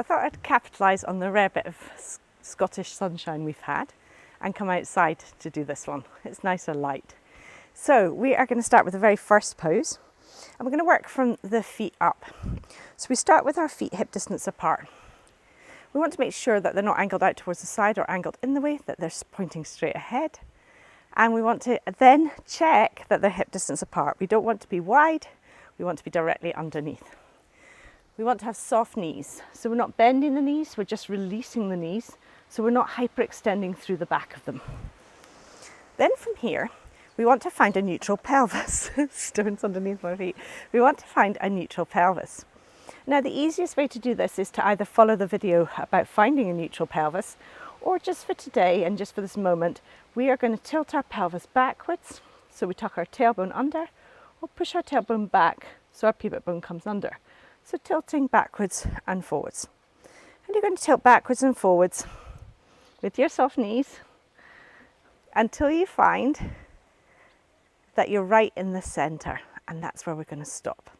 I thought I'd capitalise on the rare bit of Scottish sunshine we've had and come outside to do this one. It's nicer light. So we are going to start with the very first pose, and we're going to work from the feet up. So we start with our feet hip distance apart. We want to make sure that they're not angled out towards the side or angled in the way, that they're pointing straight ahead. And we want to then check that they're hip distance apart. We don't want to be wide, we want to be directly underneath. We want to have soft knees. So we're not bending the knees, we're just releasing the knees. So we're not hyperextending through the back of them. Then from here, we want to find a neutral pelvis. Stones underneath my feet. We want to find a neutral pelvis. Now the easiest way to do this is to either follow the video about finding a neutral pelvis, or just for today and just for this moment, we are going to tilt our pelvis backwards. So we tuck our tailbone under, or push our tailbone back so our pubic bone comes under. So tilting backwards and forwards. And you're going to tilt backwards and forwards with your soft knees until you find that you're right in the center, and that's where we're going to stop.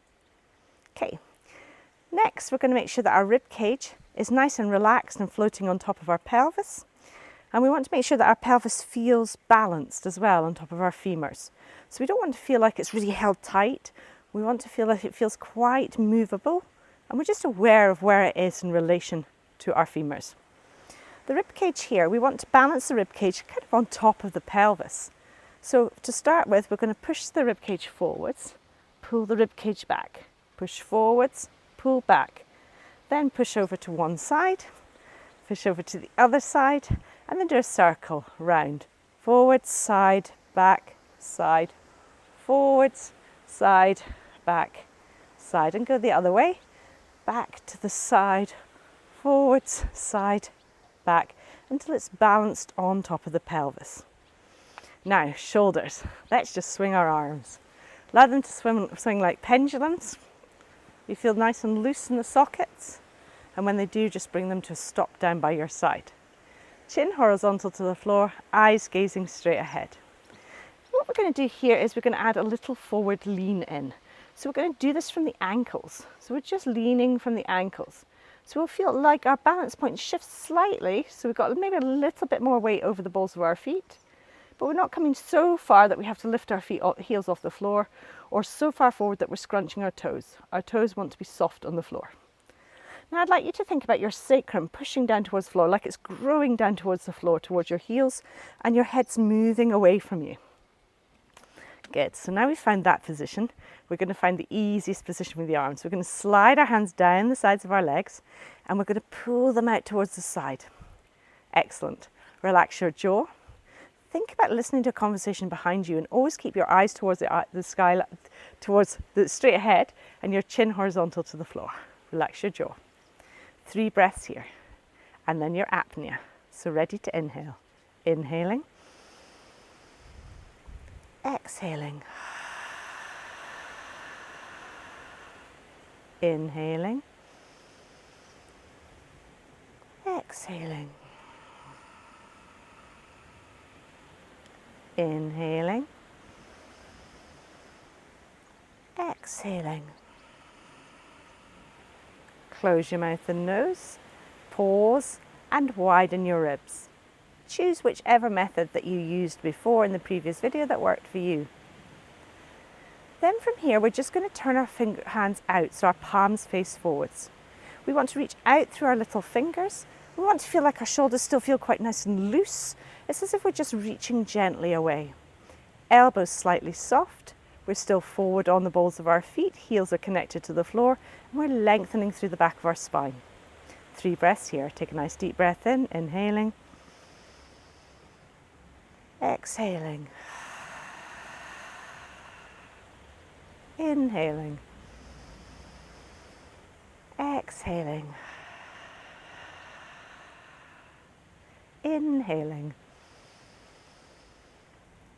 Okay, next we're going to make sure that our rib cage is nice and relaxed and floating on top of our pelvis, and we want to make sure that our pelvis feels balanced as well on top of our femurs. So we don't want to feel like it's really held tight. We want to feel like it feels quite movable, and we're just aware of where it is in relation to our femurs. The rib cage here, we want to balance the rib cage kind of on top of the pelvis. So to start with, we're going to push the rib cage forwards, pull the rib cage back, push forwards, pull back, then push over to one side, push over to the other side, and then do a circle round. Forwards, side, back, side, forwards, side, back, side, and go the other way, back to the side, forwards, side, back, until it's balanced on top of the pelvis. Now, shoulders. Let's just swing our arms. Allow them to swing like pendulums. You feel nice and loose in the sockets, and when they do, just bring them to a stop down by your side. Chin horizontal to the floor, eyes gazing straight ahead. What we're going to do here is we're going to add a little forward lean in. So we're going to do this from the ankles. So we're just leaning from the ankles. So we'll feel like our balance point shifts slightly. So we've got maybe a little bit more weight over the balls of our feet, but we're not coming so far that we have to lift our heels off the floor, or so far forward that we're scrunching our toes. Our toes want to be soft on the floor. Now I'd like you to think about your sacrum pushing down towards the floor, like it's growing down towards the floor, towards your heels, and your head's moving away from you. Good, so now we've found that position, we're going to find the easiest position with the arms. We're going to slide our hands down the sides of our legs, and we're going to pull them out towards the side. Excellent. Relax your jaw. Think about listening to a conversation behind you, and always keep your eyes towards the sky, towards the straight ahead, and your chin horizontal to the floor. Relax your jaw. 3 breaths here, and then your apnea. So ready to inhale. Inhaling. Exhaling. Inhaling. Exhaling. Inhaling. Exhaling. Close your mouth and nose. Pause and widen your ribs. Choose whichever method that you used before in the previous video that worked for you. Then from here, we're just going to turn our hands out so our palms face forwards. We want to reach out through our little fingers. We want to feel like our shoulders still feel quite nice and loose. It's as if we're just reaching gently away. Elbows slightly soft. We're still forward on the balls of our feet. Heels are connected to the floor, and we're lengthening through the back of our spine. 3 breaths here. Take a nice deep breath in, inhaling. Exhaling. Inhaling. Exhaling. Inhaling.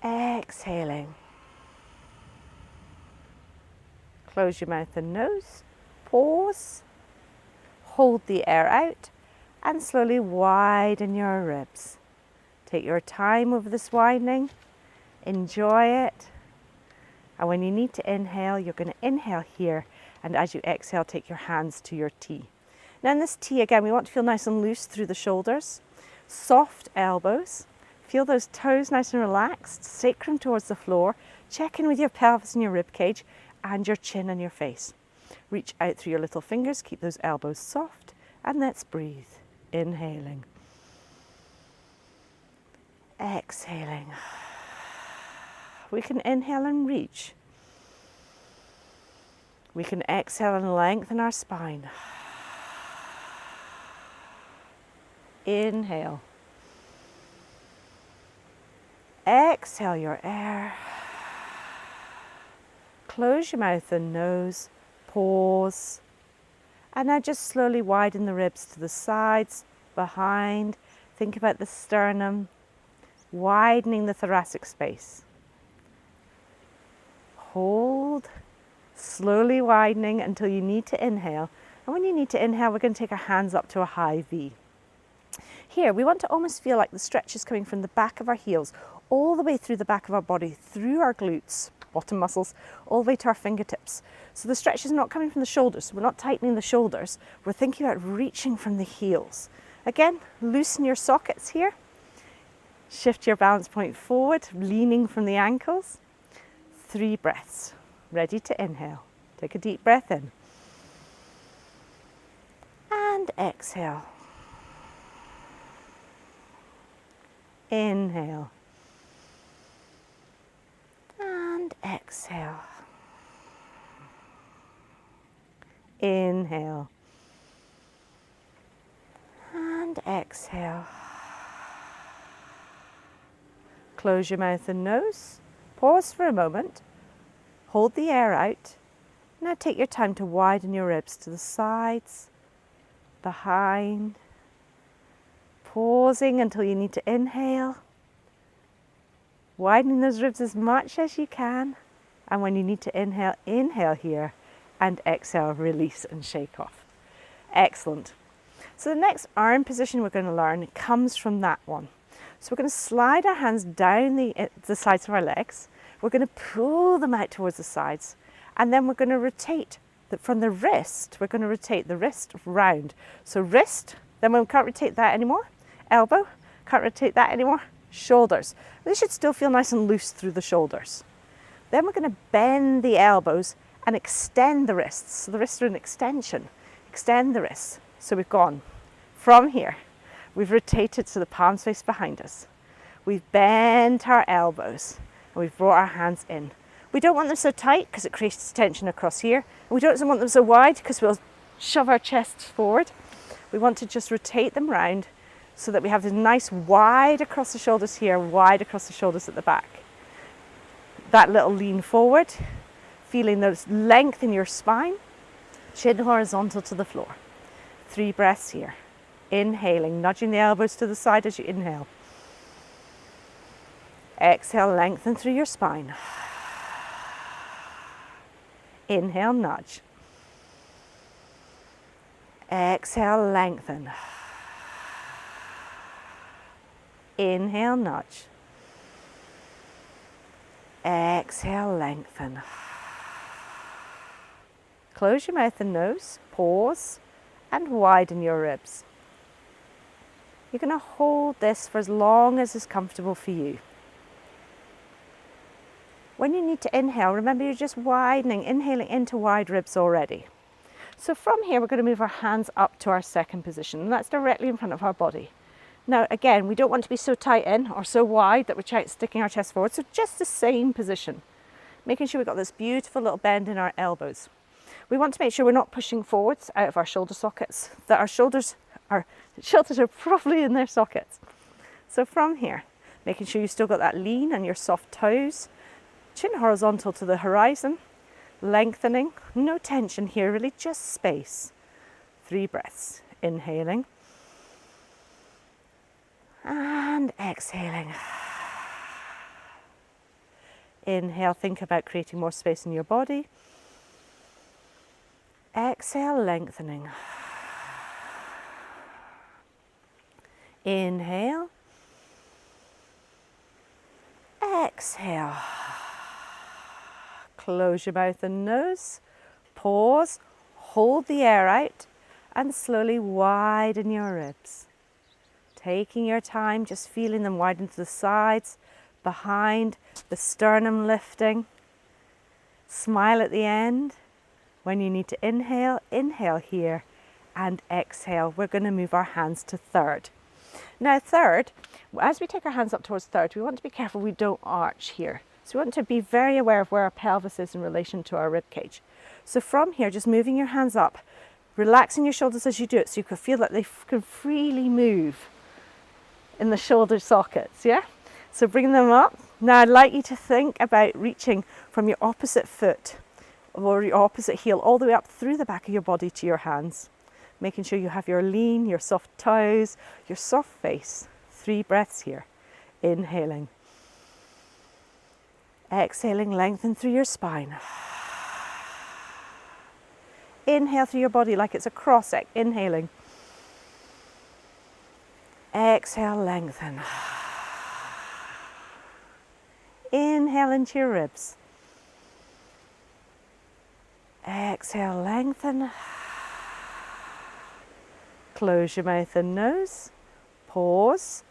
Exhaling. Close your mouth and nose. Pause. Hold the air out and slowly widen your ribs. Take your time over this widening. Enjoy it. And when you need to inhale, you're going to inhale here, and as you exhale, take your hands to your T. Now in this T again, we want to feel nice and loose through the shoulders, soft elbows, feel those toes nice and relaxed, sacrum towards the floor, check in with your pelvis and your rib cage and your chin and your face. Reach out through your little fingers, keep those elbows soft, and let's breathe. Inhaling. Exhaling. We can inhale and reach. We can exhale and lengthen our spine. Inhale. Exhale your air. Close your mouth and nose. Pause. And now just slowly widen the ribs to the sides, behind. Think about the sternum, widening the thoracic space. Hold, slowly widening until you need to inhale. And when you need to inhale, we're going to take our hands up to a high V. Here, we want to almost feel like the stretch is coming from the back of our heels, all the way through the back of our body, through our glutes, bottom muscles, all the way to our fingertips. So the stretch is not coming from the shoulders. So we're not tightening the shoulders. We're thinking about reaching from the heels. Again, loosen your sockets here. Shift your balance point forward, leaning from the ankles. 3 breaths. Ready to inhale. Take a deep breath in. And exhale. Inhale. And exhale. Inhale. And exhale. Close your mouth and nose. Pause for a moment. Hold the air out. Now take your time to widen your ribs to the sides, behind. Pausing until you need to inhale. Widening those ribs as much as you can. And when you need to inhale, inhale here. And exhale, release and shake off. Excellent. So the next arm position we're going to learn comes from that one. So we're going to slide our hands down the sides of our legs. We're going to pull them out towards the sides. And then we're going to rotate from the wrist. We're going to rotate the wrist round. So wrist, then we can't rotate that anymore. Elbow, can't rotate that anymore. Shoulders. They should still feel nice and loose through the shoulders. Then we're going to bend the elbows and extend the wrists. So the wrists are an extension. Extend the wrists. So we've gone from here. We've rotated so the palms face behind us. We've bent our elbows and we've brought our hands in. We don't want them so tight because it creates tension across here. And we don't want them so wide because we'll shove our chests forward. We want to just rotate them round so that we have this nice wide across the shoulders here, wide across the shoulders at the back. That little lean forward, feeling those length in your spine, chin horizontal to the floor. 3 breaths here. Inhaling, nudging the elbows to the side as you inhale. Exhale, lengthen through your spine. Inhale, nudge. Exhale, lengthen. Inhale, nudge. Exhale, lengthen. Close your mouth and nose, pause, and widen your ribs. You're going to hold this for as long as is comfortable for you. When you need to inhale, remember you're just widening, inhaling into wide ribs already. So from here, we're going to move our hands up to our second position, and that's directly in front of our body. Now, again, we don't want to be so tight in or so wide that we're sticking our chest forward, so just the same position, making sure we've got this beautiful little bend in our elbows. We want to make sure we're not pushing forwards out of our shoulder sockets, that our shoulders are properly in their sockets. So from here, making sure you've still got that lean and your soft toes, chin horizontal to the horizon, lengthening, no tension here, really just space. 3 breaths, inhaling and exhaling. Inhale, think about creating more space in your body. Exhale, lengthening. Inhale. Exhale. Close your mouth and nose. Pause. Hold the air out. and slowly widen your ribs. Taking your time, just feeling them widen to the sides, behind, the sternum lifting. Smile at the end. When you need to inhale, inhale here and exhale. We're going to move our hands to third. Now third, as we take our hands up towards third, we want to be careful we don't arch here. So we want to be very aware of where our pelvis is in relation to our rib cage. So from here, just moving your hands up, relaxing your shoulders as you do it so you can feel that they can freely move in the shoulder sockets, yeah? So bring them up. Now I'd like you to think about reaching from your opposite foot or your opposite heel all the way up through the back of your body to your hands. Making sure you have your lean, your soft toes, your soft face. 3 breaths here. Inhaling. Exhaling, lengthen through your spine. Inhale through your body like it's a cross, inhaling. Exhale, lengthen. Inhale into your ribs. Exhale, lengthen. Close your mouth and nose. Pause.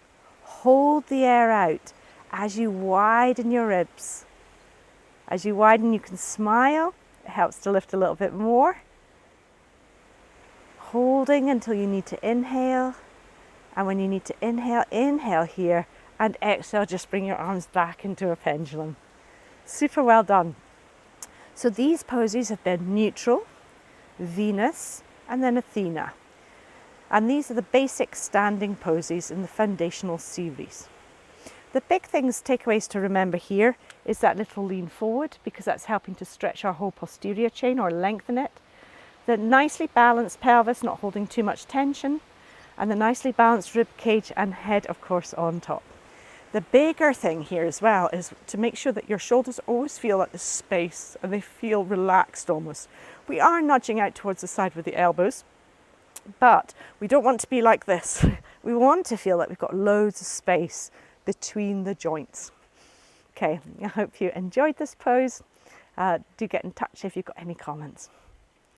Hold the air out as you widen your ribs. As you widen, you can smile. It helps to lift a little bit more. Holding until you need to inhale. And when you need to inhale, inhale here. And exhale, just bring your arms back into a pendulum. Super well done. So these poses have been neutral, Venus, and then Athena. And these are the basic standing poses in the foundational series. The big takeaways to remember here is that little lean forward, because that's helping to stretch our whole posterior chain or lengthen it. The nicely balanced pelvis, not holding too much tension, and the nicely balanced rib cage and head, of course, on top. The bigger thing here as well is to make sure that your shoulders always feel like there's space and they feel relaxed almost. We are nudging out towards the side with the elbows, but we don't want to be like this. We want to feel like we've got loads of space between the joints. Okay, I hope you enjoyed this pose. Do get in touch if you've got any comments.